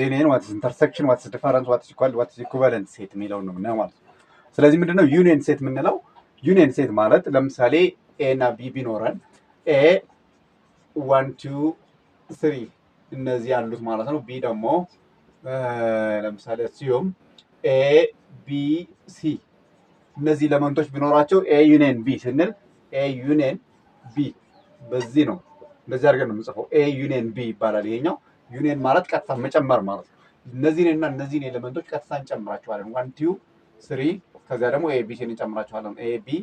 ዩኒየን ዋትስ ኢንተርሴክሽን ዋትስ ዲፈረንስ ዋትስ ኢኳል ዋትስ ኢኩቫለንት ሴት የሚለውን ነው የምናየው ማለት ነው። ስለዚህ ምንድነው ዩኒየን ሴት የምንለው? ዩኒየን ሴት ማለት ለምሳሌ ኤ እና ቢ ቢኖረን ኤ 1 2 3 እነዚህ ያሉት ማለት ነው። ቢ ደግሞ ለምሳሌ ሲዩም ኤ ቢ ሲ እነዚህ ኤሌመንቶች ቢኖራቸው ኤ ዩኒየን ቢ ስንል ኤ ዩኒየን ቢ በዚህ ነው እንደዚህ አድርገን ነው የምንጽፈው። ኤ ዩኒየን ቢ ይባላል። ይሄኛው ዩኒየን ማለት ቀጥታ መጨመር ማለት ነው። እነዚህን ኤሌመንቶች ቀጥታ እንጨምራቸዋለን። 1 2 3 ከዚያ ደግሞ ኤ ቢ ሲን እንጨምራቸዋለን። ኤ ቢ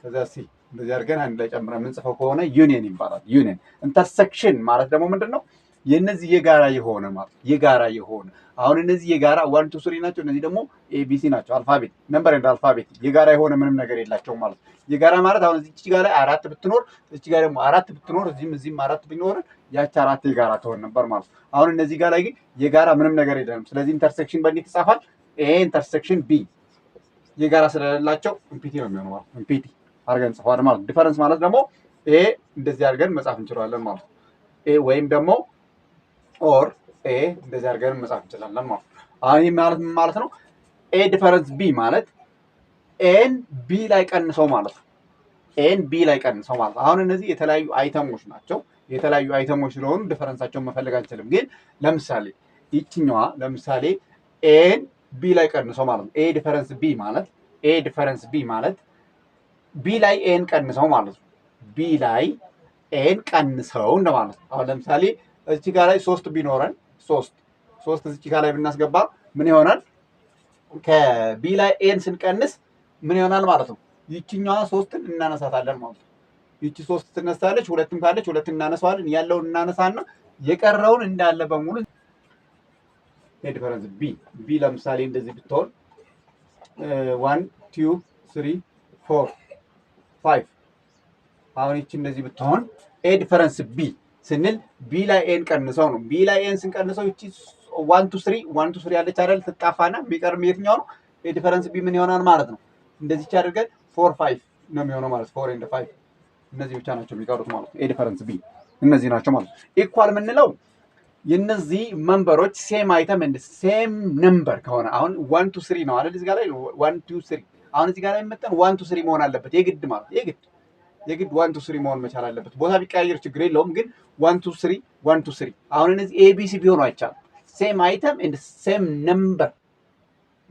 ከዚያ ሲ እንደዚህ አድርገን አንድ ላይ ጨምረን የምንጽፈው ከሆነ ዩኒየን ይባላል። ዩኒየን። ኢንተርሴክሽን ማለት ደግሞ ምንድነው? የነዚህ የጋራ የሆነ ማለት የጋራ የሆነ አሁን እነዚህ የጋራ 1 2 3 ናቸው። እነዚህ ደግሞ ኤቢሲ ናቸው። አልፋቤት ነምበር ኤንድ አልፋቤት የጋራ የሆነ ምንም ነገር የላቸውም ማለት የጋራ ማለት አሁን እዚህ ጋር ላይ 4 ብትኖር እዚህ ጋር ደግሞ 4 ብትኖር እዚህም 4 ቢኖር ያቺ 4 የጋራ ትሆን ነበር ማለት ነው። አሁን እነዚህ ጋር ላይ ግን የጋራ ምንም ነገር የለም። ስለዚህ ኢንተርሴክሽን በእንዴት ይጻፋል? ኤ ኢንተርሴክሽን ቢ የጋራ ስለሌላቸው ኢምፒቲ ነው የሚሆነው ማለት ኢምፒቲ አድርገን እንጽፈዋለን ማለት። ዲፈረንስ ማለት ደግሞ ኤ እንደዚህ አድርገን መጻፍ እንችላለን ማለት ኤ ወይም ደግሞ ኦር ኤ እንደዚህ አድርገን መጻፍ እንችላለን ማለት ነው። አሁን ይሄ ማለት ነው ኤ ዲፈረንስ ቢ ማለት ኤን ቢ ላይ ቀንሰው ማለት ነው። ኤን ቢ ላይ ቀንሰው ማለት አሁን እነዚህ የተለያዩ አይተሞች ናቸው። የተለያዩ አይተሞች ስለሆኑ ዲፈረንሳቸውን መፈለግ አንችልም። ግን ለምሳሌ ይችኛዋ ለምሳሌ ኤን ቢ ላይ ቀንሰው ማለት ነው። ኤ ዲፈረንስ ቢ ማለት ቢ ላይ ኤን ቀንሰው ማለት ነው። ቢ ላይ ኤን ቀንሰው እንደማለት ነው። አሁን ለምሳሌ እዚህ ጋር ላይ 3 ቢኖረን 3 እዚህ ጋር ላይ ብናስገባ ምን ይሆናል? ከቢ ላይ ኤን ስንቀንስ ምን ይሆናል ማለት ነው? ይቺኛዋ 3ን እናነሳታለን ማለት ነው። ይቺ 3 ትነሳለች፣ ሁለትም ካለች ሁለትን እናነሳዋለን። ያለውን እናነሳና የቀረውን እንዳለ በሙሉ ዲፈረንስ ቢ ለምሳሌ እንደዚህ ብትሆን 1 2 3 4 5 አሁን ይቺ እንደዚህ ብትሆን ኤ ዲፈረንስ ቢ ስንል ቢ ላይ ኤን ቀንሰው ነው። ቢ ላይ ኤን ስንቀንሰው ይቺ 1 2 3 ያለች አይደል? ትጣፋና የሚቀርም የትኛው ነው? ኤ ዲፈረንስ ቢ ምን ይሆናል ማለት ነው? እንደዚህ አድርገን 4 5 ነው የሚሆነው ማለት 4 and 5 እነዚህ ብቻ ናቸው የሚቀሩት ማለት ነው። ኤ ዲፈረንስ ቢ እነዚህ ናቸው ማለት ነው። ኢኳል የምንለው የነዚህ መንበሮች ሴም አይተም እንደ ሴም ነምበር ከሆነ አሁን 1 2 3 ነው አይደል? እዚህ ጋር ላይ 1 2 3 አሁን እዚህ ጋር ላይ መጣን 1 2 3 መሆን አለበት የግድ ማለት የግድ 1 2 3 መሆን መቻል አለበት። ቦታ ቢቀያየር ችግር የለውም። ግን 1 2 3 1 2 3 አሁን እነዚህ ኤቢሲ ቢሆኑ አይቻልም። ሴም አይተም እንደ ሴም ነምበር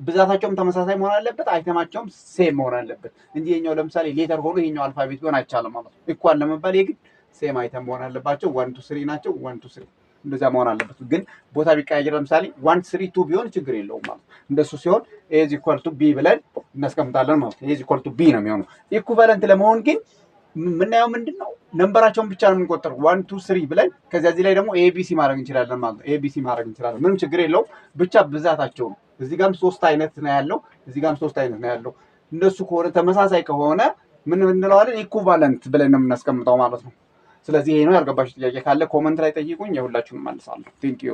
ብዛታቸውም ተመሳሳይ መሆን አለበት። አይተማቸውም ሴም መሆን አለበት እንጂ የኛው ለምሳሌ ሌተር ሆኖ ይሄኛው አልፋቤት ቢሆን አይቻልም ማለት ነው። ኢኳል ለመባል የግድ ሴም አይተም መሆን አለባቸው። 1 2 3 ናቸው። 1 2 3 እንደዛ መሆን አለበት። ግን ቦታ ቢቀያየር ለምሳሌ 1 3 2 ቢሆን ችግር የለውም ማለት ነው። እንደሱ ሲሆን ኤ ኢዝ ኢኳል ቱ ቢ ብለን እናስቀምጣለን ማለት ነው። ኤ ኢዝ ኢኳል ቱ ቢ ነው የሚሆነው። ኢኩቫለንት ለመሆን ግን ምናየው ምንድነው? ነምበራቸውን ብቻ ነው የምንቆጥረው 1 2 3 ብለን ከዚያ እዚህ ላይ ደግሞ ኤቢሲ ማድረግ እንችላለን ማለት ነው። ኤቢሲ ማድረግ እንችላለን ምንም ችግር የለውም። ብቻ ብዛታቸው ነው። እዚህ ጋርም 3 አይነት ነው ያለው፣ እዚህ ጋርም 3 አይነት ነው ያለው። እንደሱ ከሆነ ተመሳሳይ ከሆነ ምን እንለዋለን? ኢኩቫለንት ብለን ነው የምናስቀምጠው ማለት ነው። ስለዚህ ይሄ ነው። ያልገባችሁ ጥያቄ ካለ ኮመንት ላይ ጠይቁኝ፣ የሁላችሁንም መልሳለሁ። ቴንክ ዩ